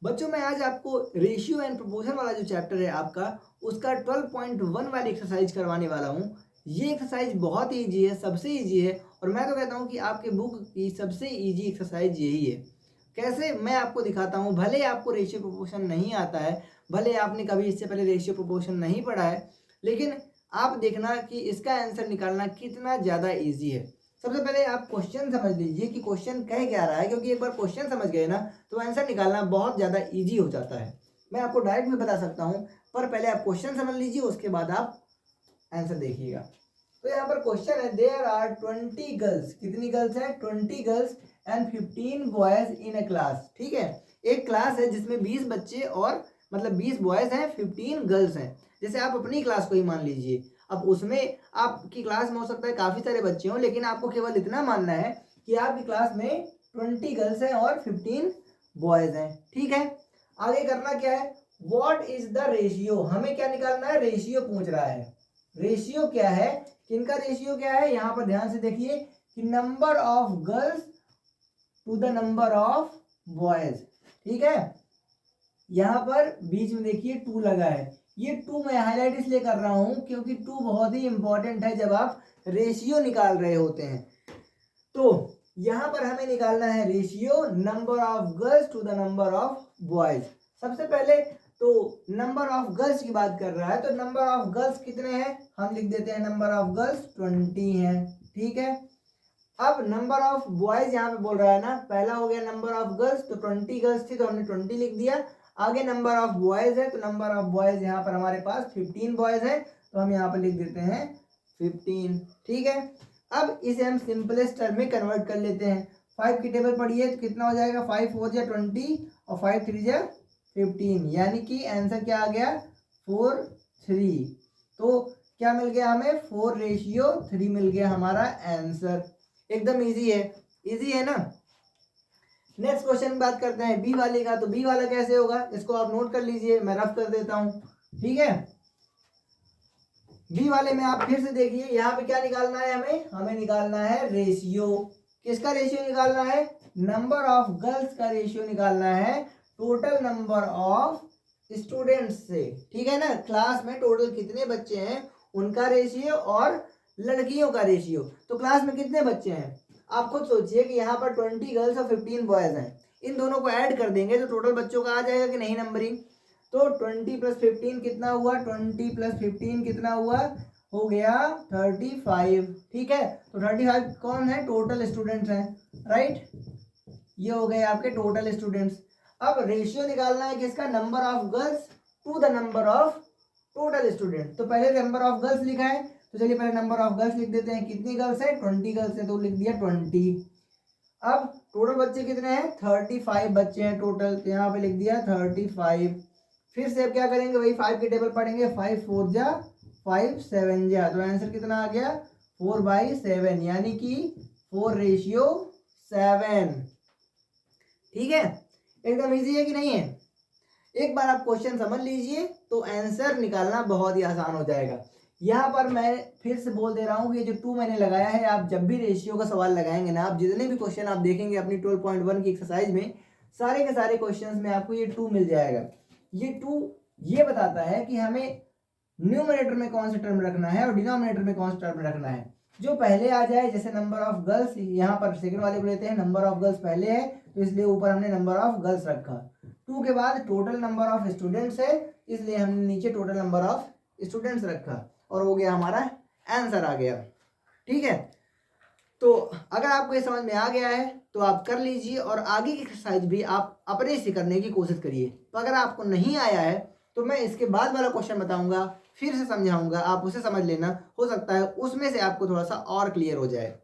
बच्चों मैं आज आपको रेशियो एंड प्रोपोर्शन वाला जो चैप्टर है आपका उसका 12.1 वाली एक्सरसाइज करवाने वाला हूँ। ये एक्सरसाइज बहुत ही ईजी है, सबसे ईजी है और मैं तो कहता हूँ कि आपके बुक की सबसे ईजी एक्सरसाइज यही है। कैसे मैं आपको दिखाता हूँ। भले आपको रेशियो प्रोपोर्शन नहीं आता है, भले आपने कभी इससे पहले रेशियो प्रोपोर्शन नहीं पढ़ा है, लेकिन आप देखना कि इसका आंसर निकालना कितना ज़्यादा ईजी है। सबसे पहले आप क्वेश्चन समझ लीजिए कि क्वेश्चन कह क्या रहा है, क्योंकि एक बार क्वेश्चन समझ गए ना तो आंसर निकालना बहुत ज़्यादा इजी हो जाता है। मैं आपको डायरेक्ट भी बता सकता हूँ, पर पहले आप क्वेश्चन समझ लीजिए, उसके बाद आप आंसर देखिएगा। तो यहाँ पर क्वेश्चन है, देयर आर 20 गर्ल्स। कितनी गर्ल्स हैं? 20 girls and 15 boys in a class. ठीक है, एक क्लास है जिसमें 20 बच्चे और मतलब 20 बॉयज हैं, 15 गर्ल्स हैं। जैसे आप अपनी क्लास को ही मान लीजिए। अब उसमें आपकी क्लास में हो सकता है काफ़ी सारे बच्चे हों, लेकिन आपको केवल इतना मानना है कि आपकी क्लास में 20 गर्ल्स हैं और 15 बॉयज़ हैं। ठीक है, आगे करना क्या है, व्हाट इज द रेशियो। हमें क्या निकालना है? रेशियो पूछ रहा है। रेशियो क्या है? किनका रेशियो क्या है? यहाँ पर ध्यान से देखिए कि number of girls to the number of boys. ठीक है, यहाँ पर बीच में देखिए 2 लगा है। ये 2 मैं हाईलाइट इसलिए कर रहा हूं क्योंकि 2 बहुत ही इंपॉर्टेंट है जब आप रेशियो निकाल रहे होते हैं। तो यहाँ पर हमें निकालना है ratio number of girls to the number of boys. सबसे पहले तो नंबर ऑफ गर्ल्स की बात कर रहा है, तो नंबर ऑफ गर्ल्स कितने हैं? हम लिख देते हैं नंबर ऑफ गर्ल्स 20 हैं। ठीक है, अब नंबर ऑफ बॉयज यहाँ पे बोल रहा है ना, पहला हो गया नंबर ऑफ गर्ल्स, तो 20 गर्ल्स थी तो हमने 20 लिख दिया। आगे नंबर ऑफ बॉयज है, तो नंबर ऑफ बॉयज यहाँ पर हमारे पास 15 बॉयज है, तो हम यहाँ पर लिख देते हैं 15। ठीक है, अब इसे हम सिंपलेस्ट टर्म में कन्वर्ट कर लेते हैं। 5 की टेबल पढ़िए तो कितना हो जाएगा? 5 4 या 20 और 5 3 या 15, यानी कि आंसर क्या आ गया? 4 3। तो क्या मिल गया हमें? 4:3 मिल गया हमारा आंसर। एकदम इजी है, इजी है ना। नेक्स्ट क्वेश्चन बात करते हैं बी वाले का। तो बी वाला कैसे होगा, इसको आप नोट कर लीजिए, मैं रफ कर देता हूं। ठीक है, बी वाले में आप फिर से देखिए, यहाँ पे क्या निकालना है हमें? हमें निकालना है रेशियो। किसका रेशियो निकालना है? नंबर ऑफ गर्ल्स का रेशियो निकालना है टोटल नंबर ऑफ स्टूडेंट्स से। ठीक है ना, क्लास में टोटल कितने बच्चे हैं उनका रेशियो और लड़कियों का रेशियो। तो क्लास में कितने बच्चे हैं? आप खुद सोचिए कि यहाँ पर 20 गर्ल्स और 15 बॉयज हैं, इन दोनों को ऐड कर देंगे तो टोटल बच्चों का आ जाएगा कि नहीं नंबरिंग। तो 20 + 15 कितना हुआ? 20 + 15 कितना हुआ? हो गया 35। ठीक है, तो 35 कौन है? टोटल स्टूडेंट्स हैं, राइट। ये हो गए आपके टोटल स्टूडेंट्स। अब रेशियो निकालना है किसका? Number of girls to the number of total student. तो पहले नंबर ऑफ गर्ल्स लिखा है, तो चलिए पहले नंबर ऑफ गर्ल्स लिख देते हैं। कितनी गर्ल्स है? 20 गर्ल्स है, तो लिख दिया 20। अब टोटल बच्चे कितने हैं? 35 बच्चे हैं टोटल, तो यहाँ पे लिख दिया 35। फिर से अब क्या करेंगे? वही 5 की टेबल पढ़ेंगे। 5 4 जा 5 7 जा, तो आंसर कितना आ गया? 4/7, यानी कि 4:7। ठीक है, एकदम इजी है कि नहीं है? एक बार आप क्वेश्चन समझ लीजिए तो आंसर निकालना बहुत ही आसान हो जाएगा। यहाँ पर मैं फिर से बोल दे रहा हूँ कि ये जो 2 मैंने लगाया है, आप जब भी रेशियो का सवाल लगाएंगे ना, आप जितने भी क्वेश्चन आप देखेंगे अपनी 12.1 की एक्सरसाइज में, सारे के सारे क्वेश्चंस में आपको ये 2 मिल जाएगा। ये 2 ये बताता है कि हमें न्यूमरेटर में कौन सा टर्म रखना है और डिनोमिनेटर में कौन सा टर्म रखना है। जो पहले आ जाए, जैसे नंबर ऑफ गर्ल्स, यहाँ पर सेकंड वाले को लेते हैं, नंबर ऑफ गर्ल्स पहले है तो इसलिए ऊपर हमने नंबर ऑफ गर्ल्स रखा। 2 के बाद टोटल नंबर ऑफ स्टूडेंट्स है, इसलिए हमने नीचे टोटल नंबर ऑफ स्टूडेंट्स रखा और हो गया हमारा आंसर आ गया। ठीक है, तो अगर आपको ये समझ में आ गया है तो आप कर लीजिए और आगे की एक्सरसाइज भी आप अपने से करने की कोशिश करिए। तो अगर आपको नहीं आया है तो मैं इसके बाद वाला क्वेश्चन बताऊंगा, फिर से समझाऊंगा, आप उसे समझ लेना, हो सकता है उसमें से आपको थोड़ा सा और क्लियर हो जाए।